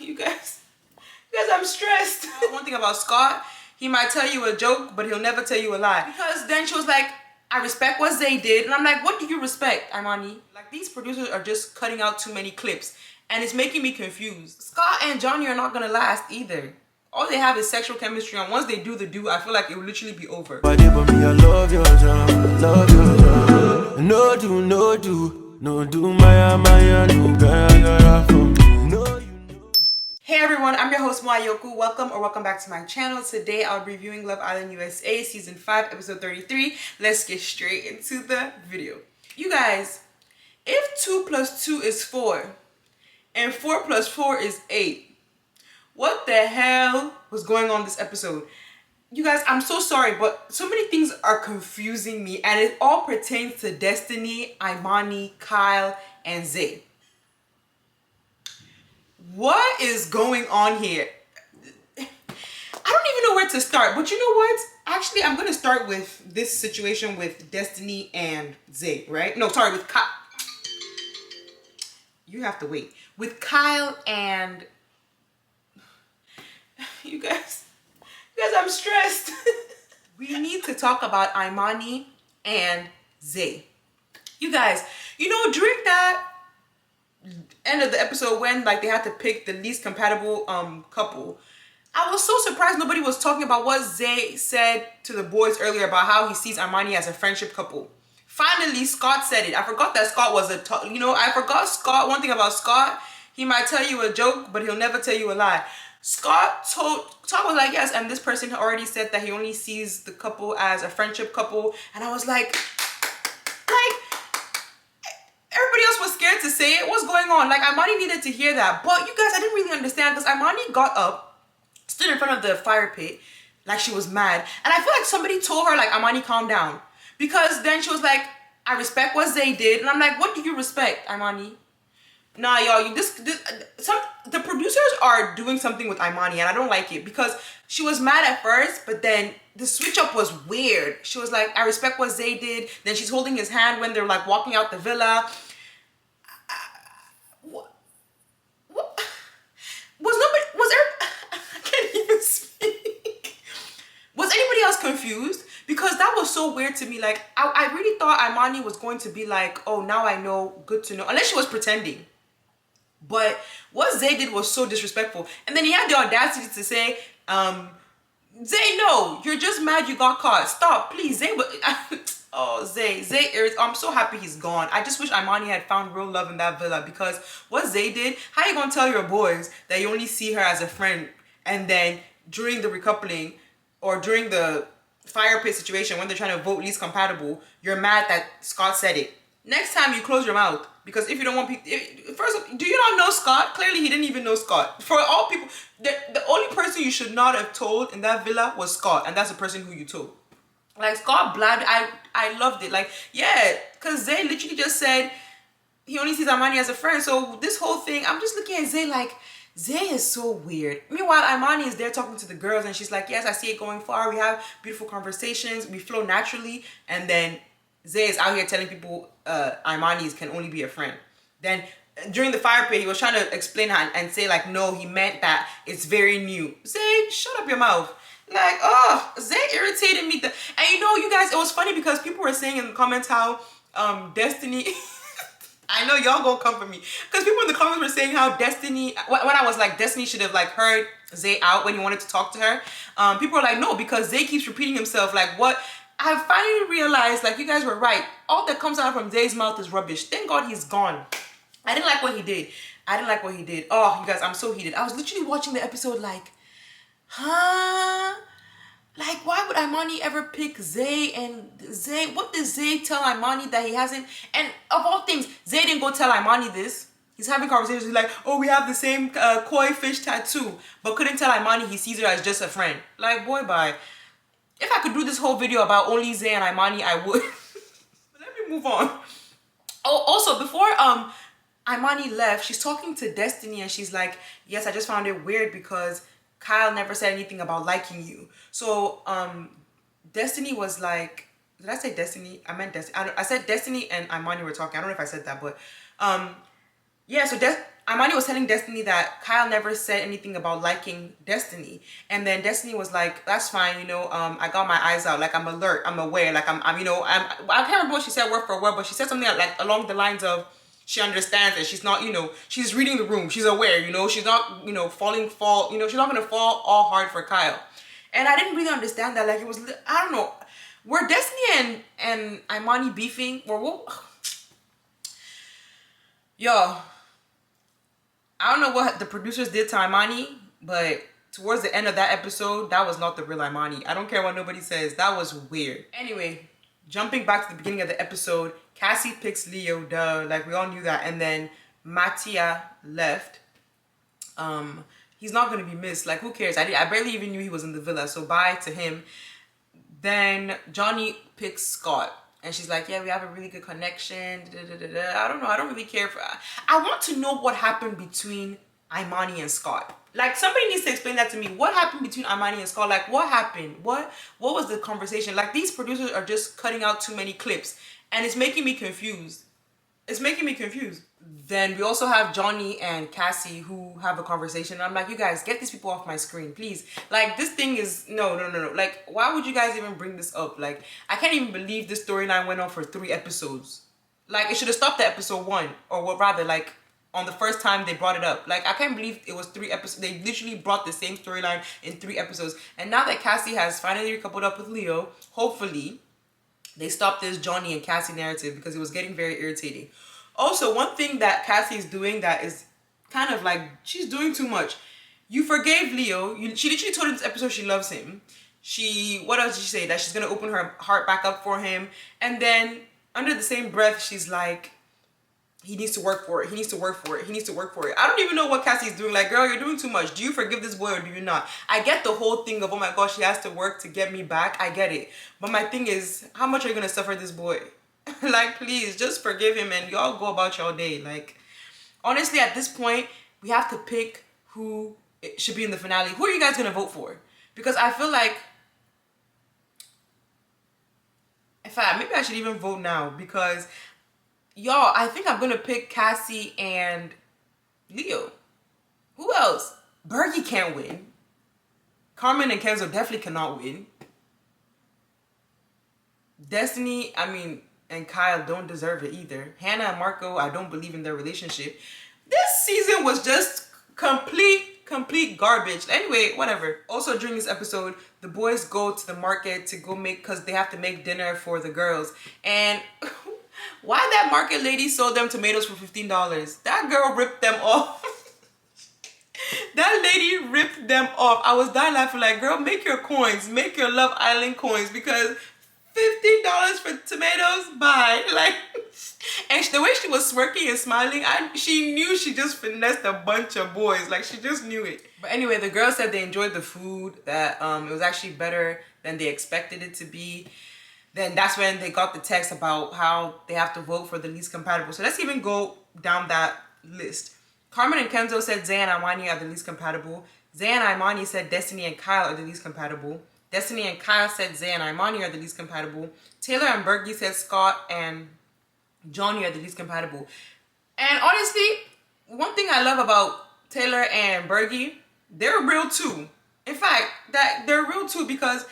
You guys, I'm stressed. One thing about Scott, he might tell you a joke, but he'll never tell you a lie. Because then she was like, I respect what Zay did. And I'm like, what do you respect, Imani? Like, these producers are just cutting out too many clips. And it's making me confused. Scott and Johnny are not gonna last either. All they have is sexual chemistry, and once they do the do, I feel like it will literally be over. Hey everyone, I'm your host Mwayoku. Welcome back to my channel. Today I'll be reviewing Love Island USA Season 5, Episode 33. Let's get straight into the video. You guys, if 2 plus 2 is 4, and 4 plus 4 is 8, what the hell was going on this episode? You guys, I'm so sorry, but so many things are confusing me, and it all pertains to Destiny, Imani, Kyle, and Zay. What is going on here? I don't even know where to start, but you know what? Actually, I'm going to start with this situation with Destiny and Zay, right? No, sorry, with Kyle. You have to wait. With Kyle and... You guys, I'm stressed. We need to talk about Imani and Zay. You guys, you know, during that end of the episode when like they had to pick the least compatible couple, I was so surprised nobody was talking about what Zay said to the boys earlier about how he sees Imani as a friendship couple. Finally, Scott said it. I forgot that Scott was I forgot Scott. One thing about Scott, he might tell you a joke, but he'll never tell you a lie. Scott was like, yes, and this person already said that he only sees the couple as a friendship couple. And I was like, everybody else was scared to say it. What's going on? Like, Imani needed to hear that. But you guys, I didn't really understand because Imani got up, stood in front of the fire pit, like she was mad. And I feel like somebody told her, like, Imani, calm down. Because then she was like, I respect what Zay did. And I'm like, what do you respect, Imani? Nah, y'all, the producers are doing something with Imani, and I don't like it because she was mad at first, but then the switch up was weird. She was like, I respect what Zay did. Then she's holding his hand when they're like walking out the villa. I can't even speak. Was anybody else confused? Because that was so weird to me. Like, I really thought Imani was going to be like, oh, now I know, good to know. Unless she was pretending. But what Zay did was so disrespectful. And then he had the audacity to say, Zay, no, you're just mad you got caught. Stop, please. Zay, oh, Zay, I'm so happy he's gone. I just wish Imani had found real love in that villa, because what Zay did, how you gonna tell your boys that you only see her as a friend, and then during the recoupling or during the fire pit situation when they're trying to vote least compatible, you're mad that Scott said it? Next time you close your mouth, because if you don't want people, first of all, do you not know Scott? Clearly he didn't even know Scott. For all people, the only person you should not have told in that villa was Scott, and that's the person who you told. Like, Scott blabbed. I loved it. Like, yeah, because Zay literally just said he only sees Imani as a friend. So this whole thing, I'm just looking at Zay like, Zay is so weird. Meanwhile, Imani is there talking to the girls, and she's like, yes, I see it going far. We have beautiful conversations. We flow naturally. And then Zay is out here telling people Imani's can only be a friend. Then during the fire pit, he was trying to explain and say like, no, he meant that it's very new. Zay, shut up your mouth. Like, oh, Zay irritated me. And you know, you guys, it was funny because people were saying in the comments how Destiny... I know y'all gonna come for me. Because people in the comments were saying how Destiny... When I was like, Destiny should have like heard Zay out when he wanted to talk to her. People were like, no, because Zay keeps repeating himself. Like, what... I finally realized, like, you guys were right. All that comes out from Zay's mouth is rubbish. Thank God he's gone. I didn't like what he did. Oh, you guys, I'm so heated. I was literally watching the episode like, huh? Like, why would Imani ever pick Zay? And Zay, what did Zay tell Imani that he hasn't? And of all things, Zay didn't go tell Imani this. He's having conversations like, oh, we have the same koi fish tattoo. But couldn't tell Imani he sees her as just a friend. Like, boy, bye. If I could do this whole video about only Zay and Imani, I would. But let me move on. Oh, also, before Imani left, she's talking to Destiny and she's like, yes, I just found it weird because Kyle never said anything about liking you. So Destiny was like, did I say Destiny? I meant Destiny. I said Destiny and Imani were talking. I don't know if I said that, but yeah, so Imani was telling Destiny that Kyle never said anything about liking Destiny. And then Destiny was like, that's fine, you know, I got my eyes out, like I'm alert, I'm aware, like I'm you know, I can't remember what she said word for word, but she said something like along the lines of, she understands that she's not, you know, she's reading the room, she's aware, you know, she's not, you know, you know, she's not gonna fall all hard for Kyle. And I didn't really understand that. Like, it was, I don't know, were Destiny and Imani beefing, or what? Yo, I don't know what the producers did to Imani, but towards the end of that episode, that was not the real Imani. I don't care what nobody says, that was weird. Anyway, jumping back to the beginning of the episode, Kassy picks Leo, duh, like we all knew that. And then Mattia left. He's not gonna be missed, like who cares? I barely even knew he was in the villa, so bye to him. Then Johnny picks Scott. And she's like, yeah, we have a really good connection. I don't know. I don't really care for... I want to know what happened between Imani and Scott. Like, somebody needs to explain that to me. What happened between Imani and Scott? Like, what happened? What was the conversation? Like, these producers are just cutting out too many clips. And it's making me confused. It's making me confused. Then we also have Johnny and Kassy who have a conversation. I'm like, you guys, get these people off my screen, please. Like, this thing is, no. Like, why would you guys even bring this up? Like, I can't even believe this storyline went on for 3 episodes. Like, it should have stopped at episode 1. Or what, rather, like, on the first time they brought it up. Like, I can't believe it was 3 episodes. They literally brought the same storyline in 3 episodes. And now that Kassy has finally coupled up with Leo, hopefully they stop this Johnny and Kassy narrative, because it was getting very irritating. Also, one thing that Kassy is doing that is kind of like, she's doing too much. You forgave Leo. She literally told him this episode she loves him. What else did she say? That she's going to open her heart back up for him. And then, under the same breath, she's like, he needs to work for it. He needs to work for it. He needs to work for it. I don't even know what Kassy's doing. Like, girl, you're doing too much. Do you forgive this boy or do you not? I get the whole thing of, oh my gosh, she has to work to get me back. I get it. But my thing is, how much are you going to suffer this boy? Like, please, just forgive him and y'all go about your day. Like, honestly, at this point, we have to pick who should be in the finale. Who are you guys going to vote for? Because I feel like, in fact, maybe I should even vote now. Because, y'all, I think I'm going to pick Kassy and Leo. Who else? Bergie can't win. Carmen and Kenzo definitely cannot win. Destiny, and Kyle don't deserve it either. Hannah and Marco, I don't believe in their relationship. This season was just complete garbage. Anyway, whatever. Also, during this episode, the boys go to the market to go because they have to make dinner for the girls. And why that market lady sold them tomatoes for $15? That girl ripped them off. That lady ripped them off. I was dying laughing like, girl, make your coins. Make your Love Island coins, because $15 for tomatoes, bye. Like, and the way she was smirking and smiling, she knew she just finessed a bunch of boys. Like, she just knew it. But anyway, the girls said they enjoyed the food, that it was actually better than they expected it to be. Then that's when they got the text about how they have to vote for the least compatible. So let's even go down that list. Carmen and Kenzo said Zay and Imani are the least compatible. Zay and Imani said Destiny and Kyle are the least compatible. Destiny and Kyle said Zay and Imani are the least compatible. Taylor and Bergies said Scott and Johnny are the least compatible. And honestly, one thing I love about Taylor and Bergie, they're real too. In fact, that they're real too, because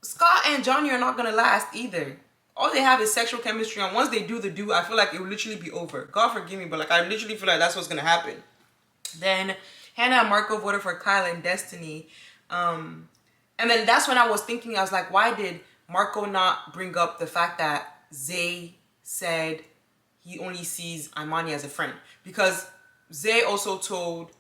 Scott and Johnny are not gonna last either. All they have is sexual chemistry, and once they do the do, I feel like it will literally be over. God forgive me, but like, I literally feel like that's what's gonna happen. Then Hannah and Marco voted for Kyle and Destiny. And then that's when I was thinking, I was like, why did Marco not bring up the fact that Zay said he only sees Imani as a friend? Because Zay also told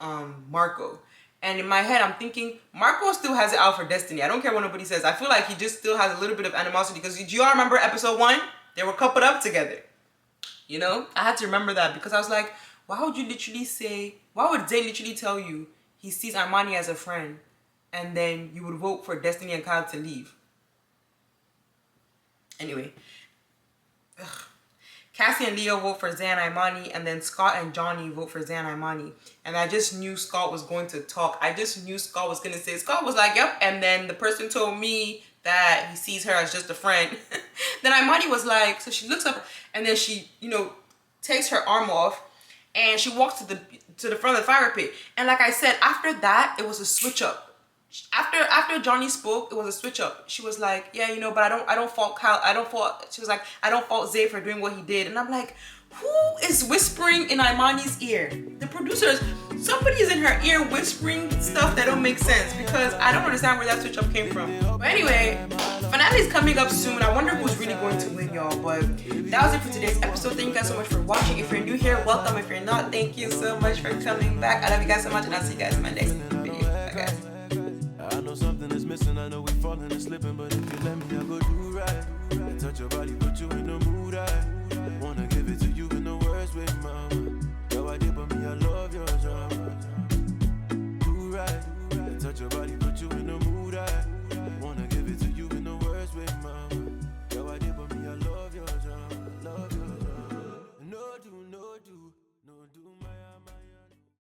Marco. And in my head, I'm thinking, Marco still has it out for Destiny. I don't care what nobody says. I feel like he just still has a little bit of animosity. Because do you all remember episode 1? They were coupled up together. You know? I had to remember that, because I was like, why would Zay literally tell you he sees Imani as a friend, and then you would vote for Destiny and Kyle to leave? Anyway. Ugh. Kassy and Leo vote for Zay and Imani, and then Scott and Johnny vote for Zay and Imani. And I just knew Scott was going to talk. I just knew Scott was going to say, Scott was like, yep. And then the person told me that he sees her as just a friend. Then Imani was like, so she looks up, and then she, takes her arm off. and she walks to the front of the fire pit. And like I said, after that, it was a switch up. After Johnny spoke, it was a switch up. She was like, yeah, you know, but I don't fault Kyle. She was like, I don't fault Zay for doing what he did. And I'm like, who is whispering in Imani's ear? The producers, somebody is in her ear whispering stuff that don't make sense, because I don't understand where that switch up came from. But anyway, finale is coming up soon. I wonder who's really going to win, y'all. But that was it for today's episode. Thank you guys so much for watching. If you're new here, welcome. If you're not, thank you so much for coming back. I love you guys so much, and I'll see you guys in my next video. Bye, guys. I know something is missing, I know we falling and slipping, but if you let me, I'll go do right. Touch your body.